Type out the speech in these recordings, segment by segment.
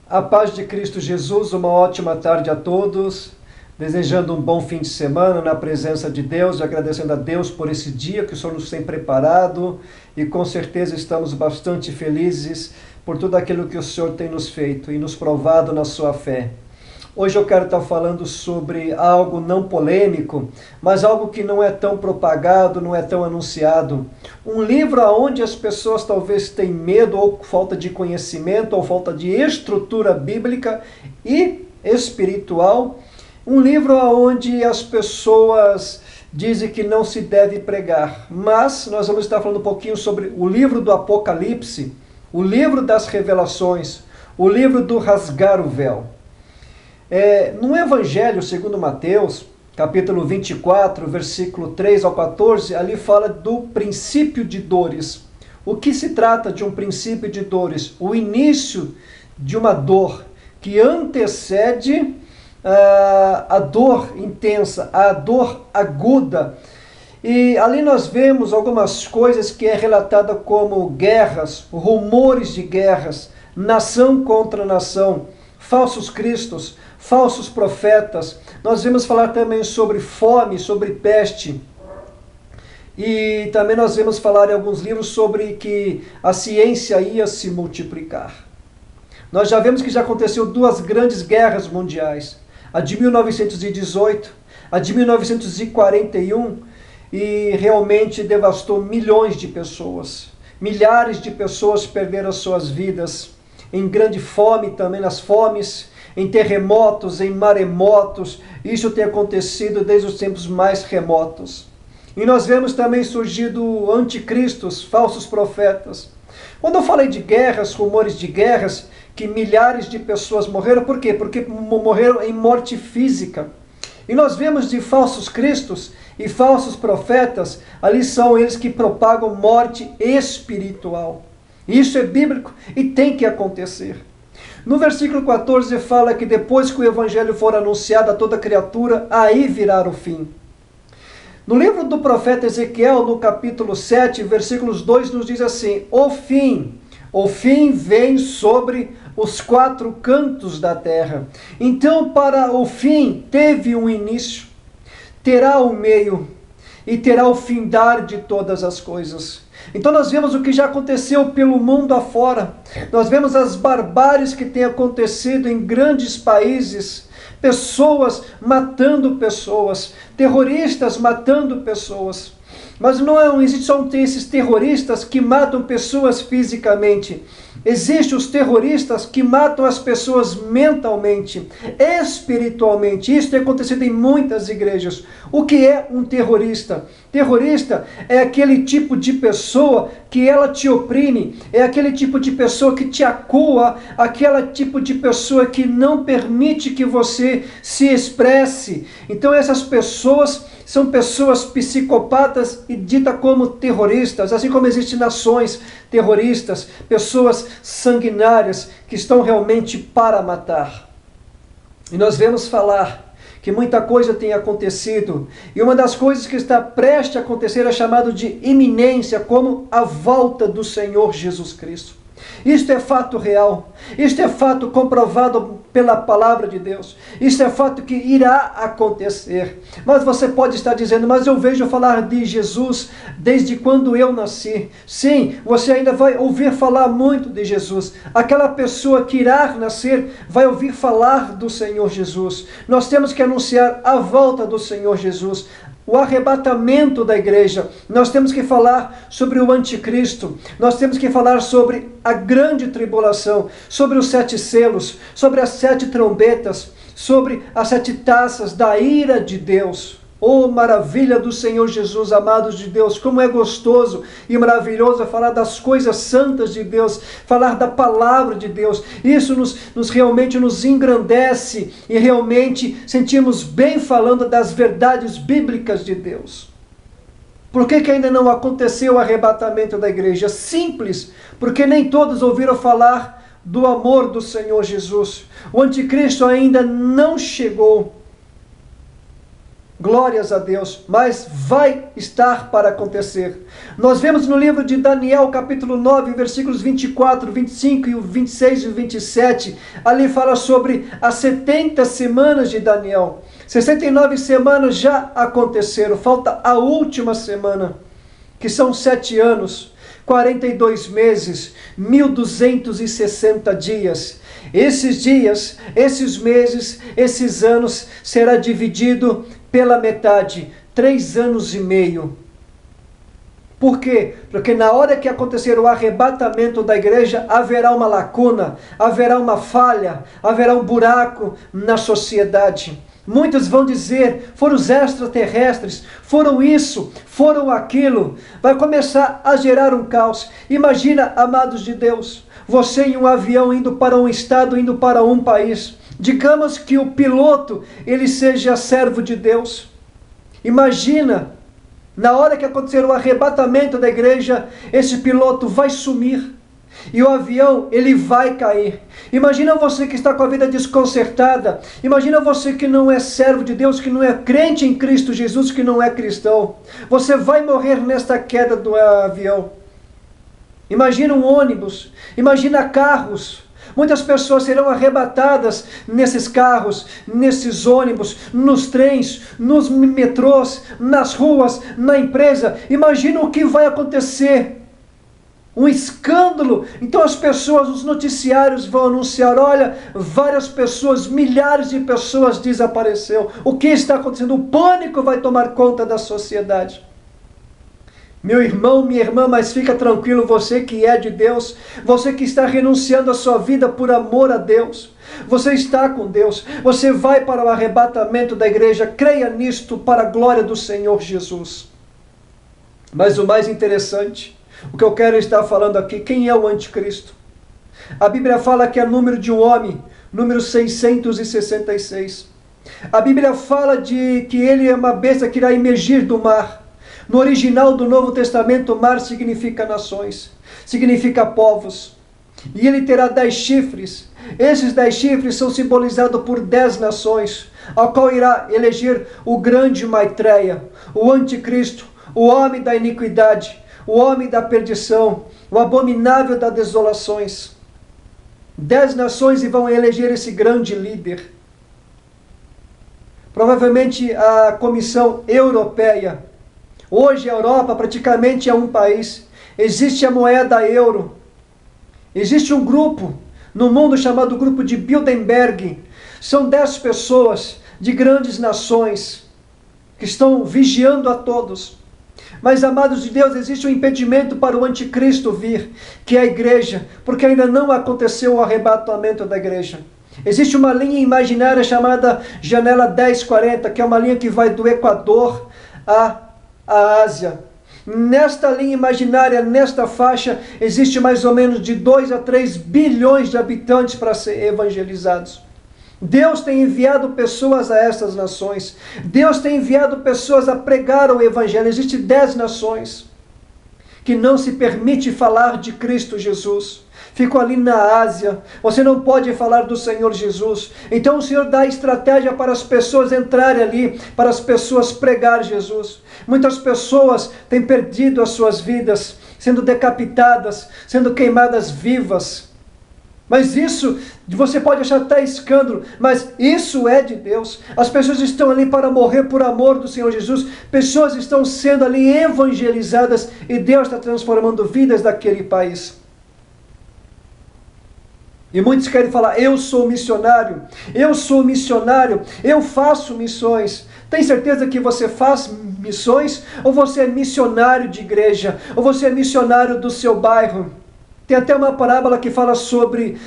A paz de Cristo Jesus, uma ótima tarde a todos, desejando um bom fim de semana na presença de Deus, agradecendo a Deus por esse dia que o Senhor nos tem preparado e com certeza estamos bastante felizes por tudo aquilo que o Senhor tem nos feito e nos provado na sua fé. Hoje eu quero estar falando sobre algo não polêmico, mas algo que não é tão propagado, não é tão anunciado. Um livro onde as pessoas talvez têm medo ou falta de conhecimento ou falta de estrutura bíblica e espiritual. Um livro onde as pessoas dizem que não se deve pregar. Mas nós vamos estar falando um pouquinho sobre o livro do Apocalipse, o livro das revelações, o livro do rasgar o véu. No Evangelho segundo Mateus, capítulo 24, versículo 3 ao 14, ali fala do princípio de dores. O que se trata de um princípio de dores? O início de uma dor que antecede a dor intensa, a dor aguda. E ali nós vemos algumas coisas que é relatada como guerras, rumores de guerras, nação contra nação, falsos cristos, falsos profetas. Nós vamos falar também sobre fome, sobre peste. E também nós vamos falar em alguns livros sobre que a ciência ia se multiplicar. Nós já vemos que já aconteceu duas grandes guerras mundiais. A de 1918, a de 1941, e realmente devastou milhões de pessoas. Milhares de pessoas perderam suas vidas em grande fome, também nas fomes, em terremotos, em maremotos. Isso tem acontecido desde os tempos mais remotos. E nós vemos também surgido anticristos, falsos profetas. Quando eu falei de guerras, rumores de guerras, que milhares de pessoas morreram, por quê? Porque morreram em morte física. E nós vemos de falsos cristos e falsos profetas, ali são eles que propagam morte espiritual. Isso é bíblico e tem que acontecer. No versículo 14 fala que depois que o evangelho for anunciado a toda criatura, aí virá o fim. No livro do profeta Ezequiel, no capítulo 7, versículos 2, nos diz assim: o fim vem sobre os quatro cantos da terra. Então, para o fim, teve um início, terá o meio e terá o findar de todas as coisas. Então nós vemos o que já aconteceu pelo mundo afora. Nós vemos as barbáries que têm acontecido em grandes países. Pessoas matando pessoas. Terroristas matando pessoas. Mas não existe só esses terroristas que matam pessoas fisicamente. Existem os terroristas que matam as pessoas mentalmente, espiritualmente. Isso tem acontecido em muitas igrejas. O que é um terrorista? Terrorista é aquele tipo de pessoa que ela te oprime, é aquele tipo de pessoa que te acua, aquele tipo de pessoa que não permite que você se expresse. Então essas pessoas são pessoas psicopatas e ditas como terroristas, assim como existem nações terroristas, pessoas sanguinárias que estão realmente para matar. E nós vemos falar que muita coisa tem acontecido, e uma das coisas que está prestes a acontecer é chamado de iminência, como a volta do Senhor Jesus Cristo. Isto é fato real, isto é fato comprovado pela palavra de Deus, isto é fato que irá acontecer. Mas você pode estar dizendo: mas eu vejo falar de Jesus desde quando eu nasci. Sim, você ainda vai ouvir falar muito de Jesus. Aquela pessoa que irá nascer vai ouvir falar do Senhor Jesus. Nós temos que anunciar a volta do Senhor Jesus, o arrebatamento da igreja. Nós temos que falar sobre o anticristo, nós temos que falar sobre a grande tribulação, sobre os 7 selos, sobre as 7 trombetas, sobre as 7 taças da ira de Deus. Oh, maravilha do Senhor Jesus, amados de Deus, como é gostoso e maravilhoso falar das coisas santas de Deus, falar da palavra de Deus. Isso realmente nos engrandece e realmente sentimos bem falando das verdades bíblicas de Deus. Por que ainda não aconteceu o arrebatamento da igreja? Simples, porque nem todos ouviram falar do amor do Senhor Jesus. O anticristo ainda não chegou. Glórias a Deus, mas vai estar para acontecer. Nós vemos no livro de Daniel, capítulo 9, versículos 24, 25, e o 26 e o 27, ali fala sobre as 70 semanas de Daniel. 69 semanas já aconteceram, falta a última semana, que são 7 anos, 42 meses, 1260 dias. Esses dias, esses meses, esses anos será dividido pela metade, 3 anos e meio. Por quê? Porque na hora que acontecer o arrebatamento da igreja, haverá uma lacuna, haverá uma falha, haverá um buraco na sociedade. Muitos vão dizer, foram os extraterrestres, foram isso, foram aquilo. Vai começar a gerar um caos. Imagina, amados de Deus, você em um avião indo para um estado, indo para um país. Digamos que o piloto, ele seja servo de Deus. Imagina, na hora que acontecer o arrebatamento da igreja, esse piloto vai sumir. E o avião, ele vai cair. Imagina você que está com a vida desconcertada. Imagina você que não é servo de Deus, que não é crente em Cristo Jesus, que não é cristão. Você vai morrer nesta queda do avião. Imagina um ônibus. Imagina carros. Muitas pessoas serão arrebatadas nesses carros, nesses ônibus, nos trens, nos metrôs, nas ruas, na empresa. Imagina o que vai acontecer. Um escândalo. Então as pessoas, os noticiários vão anunciar, olha, várias pessoas, milhares de pessoas desapareceram. O que está acontecendo? O pânico vai tomar conta da sociedade. Meu irmão, minha irmã, mas fica tranquilo, você que é de Deus, você que está renunciando à sua vida por amor a Deus, você está com Deus, você vai para o arrebatamento da igreja, creia nisto para a glória do Senhor Jesus. Mas o mais interessante, o que eu quero estar falando aqui, quem é o anticristo? A Bíblia fala que é número de um homem, número 666. A Bíblia fala de que ele é uma besta que irá emergir do mar. No original do Novo Testamento, mar significa nações, significa povos. E ele terá 10 chifres. Esses 10 chifres são simbolizados por 10 nações, ao qual irá eleger o grande Maitreya, o anticristo, o homem da iniquidade, o homem da perdição, o abominável das desolações. 10 nações e vão eleger esse grande líder. Provavelmente a Comissão Europeia. Hoje a Europa praticamente é um país. Existe a moeda euro. Existe um grupo no mundo chamado Grupo de Bilderberg. São 10 pessoas de grandes nações que estão vigiando a todos. Mas, amados de Deus, existe um impedimento para o anticristo vir, que é a igreja, porque ainda não aconteceu o arrebatamento da igreja. Existe uma linha imaginária chamada Janela 1040, que é uma linha que vai do Equador à Ásia. Nesta linha imaginária, nesta faixa, existe mais ou menos de 2 a 3 bilhões de habitantes para ser evangelizados. Deus tem enviado pessoas a estas nações. Deus tem enviado pessoas a pregar o Evangelho. Existem 10 nações que não se permite falar de Cristo Jesus. Ficam ali na Ásia. Você não pode falar do Senhor Jesus. Então o Senhor dá estratégia para as pessoas entrarem ali, para as pessoas pregar Jesus. Muitas pessoas têm perdido as suas vidas, sendo decapitadas, sendo queimadas vivas. Mas isso, você pode achar até escândalo, mas isso é de Deus. As pessoas estão ali para morrer por amor do Senhor Jesus. Pessoas estão sendo ali evangelizadas e Deus está transformando vidas daquele país. E muitos querem falar, eu sou missionário, eu faço missões. Tem certeza que você faz missões? Ou você é missionário de igreja? Ou você é missionário do seu bairro? Tem até uma parábola que fala sobre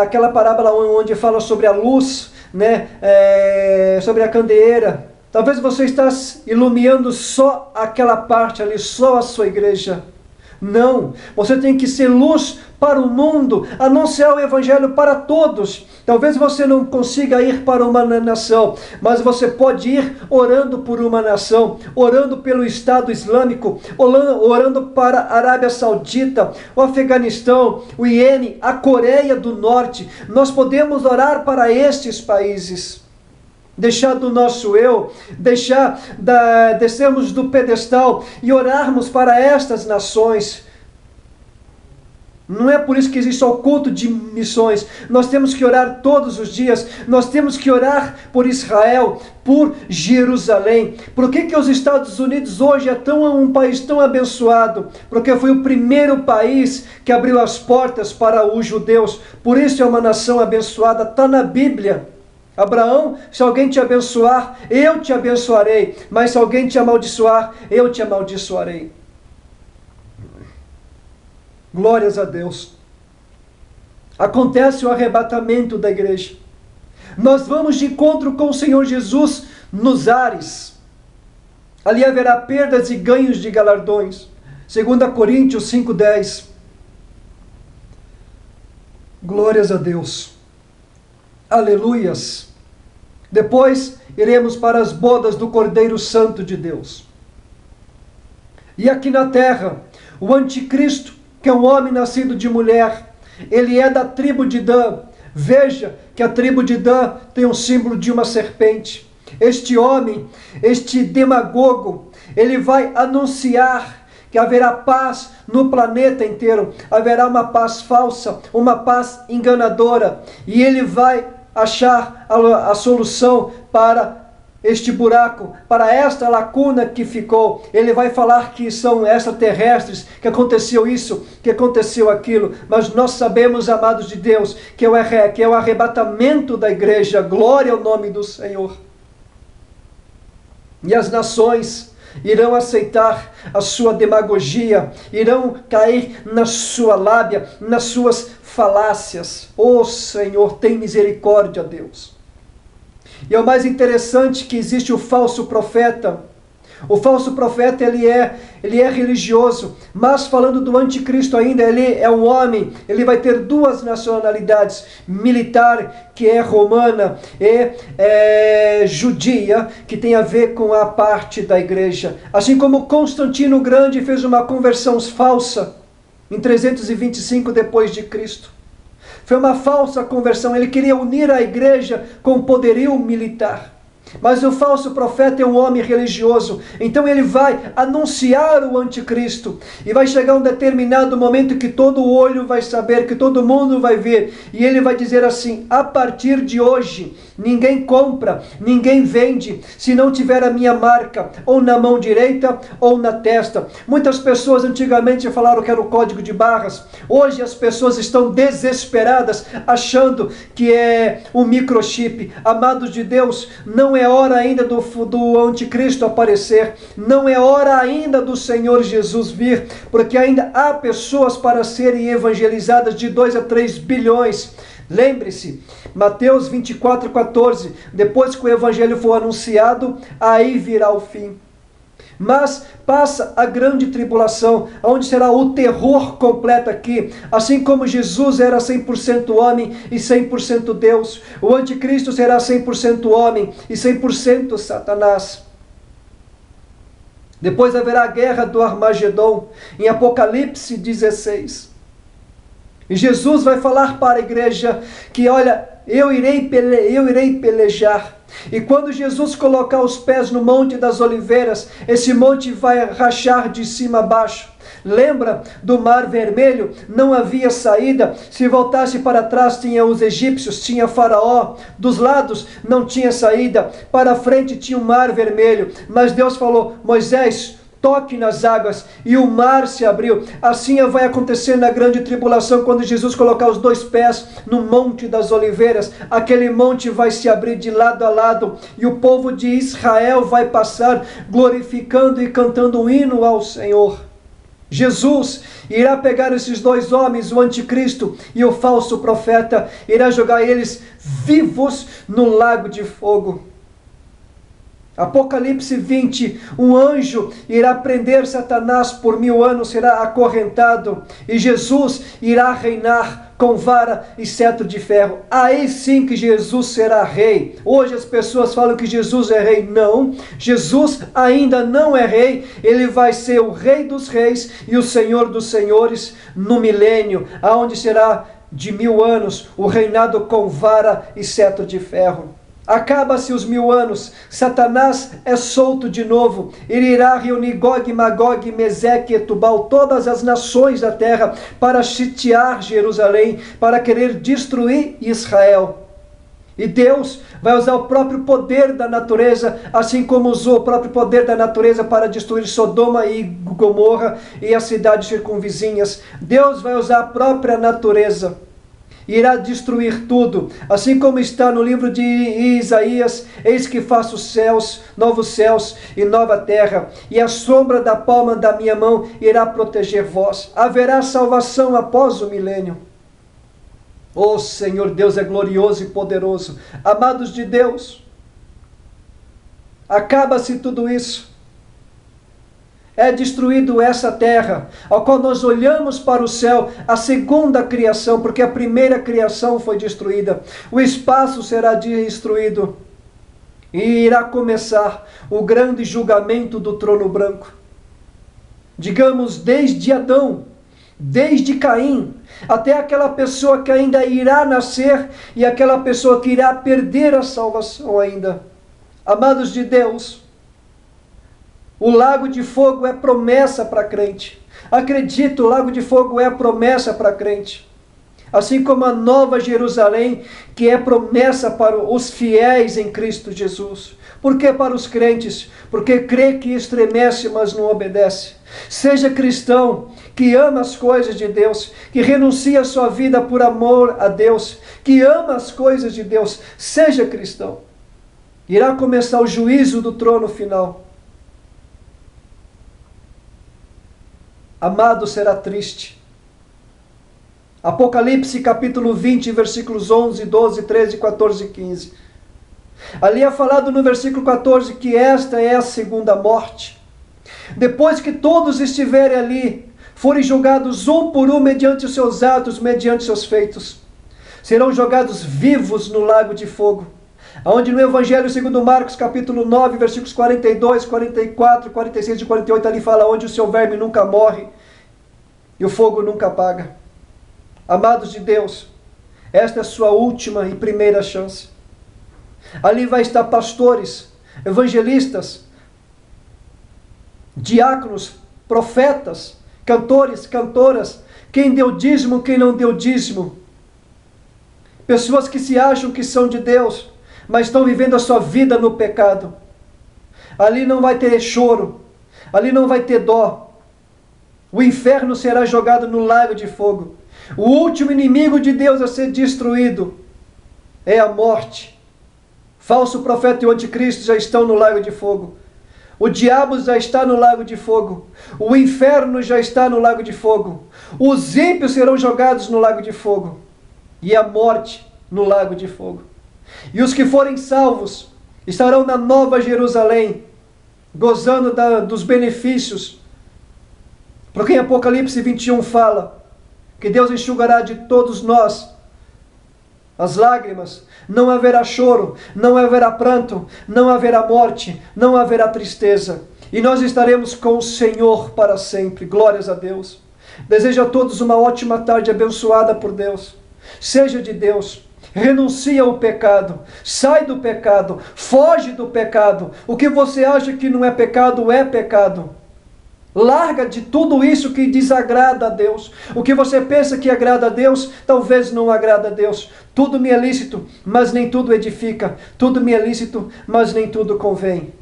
aquela parábola onde fala sobre a luz, né? Sobre a candeeira. Talvez você está iluminando só aquela parte ali, só a sua igreja. Não, você tem que ser luz para o mundo, anunciar o Evangelho para todos. Talvez você não consiga ir para uma nação, mas você pode ir orando por uma nação, orando pelo Estado Islâmico, orando para a Arábia Saudita, o Afeganistão, o Iêmen, a Coreia do Norte. Nós podemos orar para estes países. deixar do nosso eu, descermos do pedestal e orarmos para estas nações. Não é por isso que existe só o culto de missões. Nós temos que orar todos os dias. Nós temos que orar por Israel, por Jerusalém. Por que os Estados Unidos hoje é um país tão abençoado? Porque foi o primeiro país que abriu as portas para os judeus. Por isso é uma nação abençoada. Está na Bíblia. Abraão, se alguém te abençoar, eu te abençoarei. Mas se alguém te amaldiçoar, eu te amaldiçoarei. Glórias a Deus. Acontece o arrebatamento da igreja. Nós vamos de encontro com o Senhor Jesus nos ares. Ali haverá perdas e ganhos de galardões. 2 Coríntios 5:10. Glórias a Deus. Aleluias. Depois iremos para as bodas do Cordeiro Santo de Deus. E aqui na terra, o anticristo, que é um homem nascido de mulher, ele é da tribo de Dan. Veja que a tribo de Dan tem um símbolo de uma serpente. Este homem, este demagogo, ele vai anunciar que haverá paz no planeta inteiro. Haverá uma paz falsa, uma paz enganadora. E ele vai achar a solução para este buraco, para esta lacuna que ficou. Ele vai falar que são extraterrestres, que aconteceu isso, que aconteceu aquilo. Mas nós sabemos, amados de Deus, que é o arrebatamento da igreja. Glória ao nome do Senhor. E as nações irão aceitar a sua demagogia, irão cair na sua lábia, nas suas falácias. Oh Senhor, tem misericórdia, Deus. E é o mais interessante que existe o falso profeta. O falso profeta, ele é religioso, mas falando do anticristo ainda, ele é um homem, ele vai ter duas nacionalidades, militar, que é romana, e judia, que tem a ver com a parte da igreja. Assim como Constantino o Grande fez uma conversão falsa, em 325 depois de Cristo. Foi uma falsa conversão, ele queria unir a igreja com o poderio militar. Mas o falso profeta é um homem religioso, então ele vai anunciar o anticristo, e vai chegar um determinado momento que todo olho vai saber, que todo mundo vai ver, e ele vai dizer assim: a partir de hoje, ninguém compra, ninguém vende, se não tiver a minha marca, ou na mão direita, ou na testa. Muitas pessoas antigamente falaram que era o código de barras, hoje as pessoas estão desesperadas, achando que é um microchip. Amados de Deus, não é hora ainda do anticristo aparecer, não é hora ainda do Senhor Jesus vir, porque ainda há pessoas para serem evangelizadas, de 2 a 3 bilhões. Lembre-se, Mateus 24:14, depois que o evangelho for anunciado, aí virá o fim. Mas passa a grande tribulação, onde será o terror completo aqui. Assim como Jesus era 100% homem e 100% Deus, o anticristo será 100% homem e 100% Satanás. Depois haverá a guerra do Armagedon, em Apocalipse 16. E Jesus vai falar para a igreja que, olha, eu irei pelejar. E quando Jesus colocar os pés no Monte das Oliveiras, esse monte vai rachar de cima a baixo. Lembra do Mar Vermelho? Não havia saída. Se voltasse para trás, tinha os egípcios, tinha Faraó. Dos lados não tinha saída. Para frente tinha o Mar Vermelho. Mas Deus falou: Moisés, toque nas águas, e o mar se abriu. Assim vai acontecer na grande tribulação, quando Jesus colocar os 2 pés no Monte das Oliveiras. Aquele monte vai se abrir de lado a lado, e o povo de Israel vai passar glorificando e cantando um hino ao Senhor. Jesus irá pegar esses 2 homens, o anticristo e o falso profeta, irá jogar eles vivos no lago de fogo. Apocalipse 20, um anjo irá prender Satanás por 1000 anos, será acorrentado, e Jesus irá reinar com vara e cetro de ferro. Aí sim que Jesus será rei. Hoje as pessoas falam que Jesus é rei. Não, Jesus ainda não é rei. Ele vai ser o Rei dos Reis e o Senhor dos Senhores no milênio, aonde será de 1000 anos o reinado com vara e cetro de ferro. Acaba-se os 1000 anos, Satanás é solto de novo, ele irá reunir Gog, Magog, Meseque e Tubal, todas as nações da terra, para sitiar Jerusalém, para querer destruir Israel. E Deus vai usar o próprio poder da natureza, assim como usou o próprio poder da natureza para destruir Sodoma e Gomorra e as cidades circunvizinhas. Deus vai usar a própria natureza. Irá destruir tudo, assim como está no livro de Isaías: eis que faço novos céus e nova terra, e a sombra da palma da minha mão irá proteger vós. Haverá salvação após o milênio. Oh Senhor, Deus é glorioso e poderoso. Amados de Deus, acaba-se tudo isso. É destruído essa terra, ao qual nós olhamos para o céu, a segunda criação, porque a primeira criação foi destruída. O espaço será destruído e irá começar o grande julgamento do trono branco. Digamos, desde Adão, desde Caim, até aquela pessoa que ainda irá nascer e aquela pessoa que irá perder a salvação ainda. Amados de Deus, o lago de fogo é promessa para crente. Acredito, o lago de fogo é promessa para crente. Assim como a nova Jerusalém, que é promessa para os fiéis em Cristo Jesus. Por que para os crentes? Porque crê que estremece, mas não obedece. Seja cristão, que ama as coisas de Deus, que renuncia a sua vida por amor a Deus, que ama as coisas de Deus. Seja cristão. Irá começar o juízo do trono final. Amado, será triste. Apocalipse capítulo 20, versículos 11, 12, 13, 14 e 15. Ali é falado no versículo 14 que esta é a segunda morte. Depois que todos estiverem ali, forem julgados um por um mediante os seus atos, mediante os seus feitos, serão jogados vivos no lago de fogo. Onde no Evangelho segundo Marcos, capítulo 9, versículos 42, 44, 46 e 48, ali fala: onde o seu verme nunca morre e o fogo nunca apaga. Amados de Deus, esta é a sua última e primeira chance. Ali vai estar pastores, evangelistas, diáconos, profetas, cantores, cantoras, quem deu dízimo, quem não deu dízimo. Pessoas que se acham que são de Deus, mas estão vivendo a sua vida no pecado. Ali não vai ter choro, ali não vai ter dó. O inferno será jogado no lago de fogo. O último inimigo de Deus a ser destruído é a morte. Falso profeta e o anticristo já estão no lago de fogo. O diabo já está no lago de fogo. O inferno já está no lago de fogo. Os ímpios serão jogados no lago de fogo. E a morte no lago de fogo. E os que forem salvos estarão na nova Jerusalém, gozando dos benefícios. Porque em Apocalipse 21 fala que Deus enxugará de todos nós as lágrimas. Não haverá choro, não haverá pranto, não haverá morte, não haverá tristeza. E nós estaremos com o Senhor para sempre. Glórias a Deus. Desejo a todos uma ótima tarde abençoada por Deus. Seja de Deus. Renuncia ao pecado, sai do pecado, foge do pecado. O que você acha que não é pecado, é pecado. Larga de tudo isso que desagrada a Deus. O que você pensa que agrada a Deus, talvez não agrada a Deus. Tudo me é lícito, mas nem tudo edifica. Tudo me é lícito, mas nem tudo convém.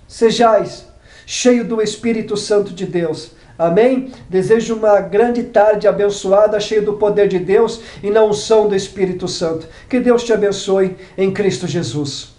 Sejais cheio do Espírito Santo de Deus. Amém? Desejo uma grande tarde abençoada, cheia do poder de Deus e na unção do Espírito Santo. Que Deus te abençoe em Cristo Jesus.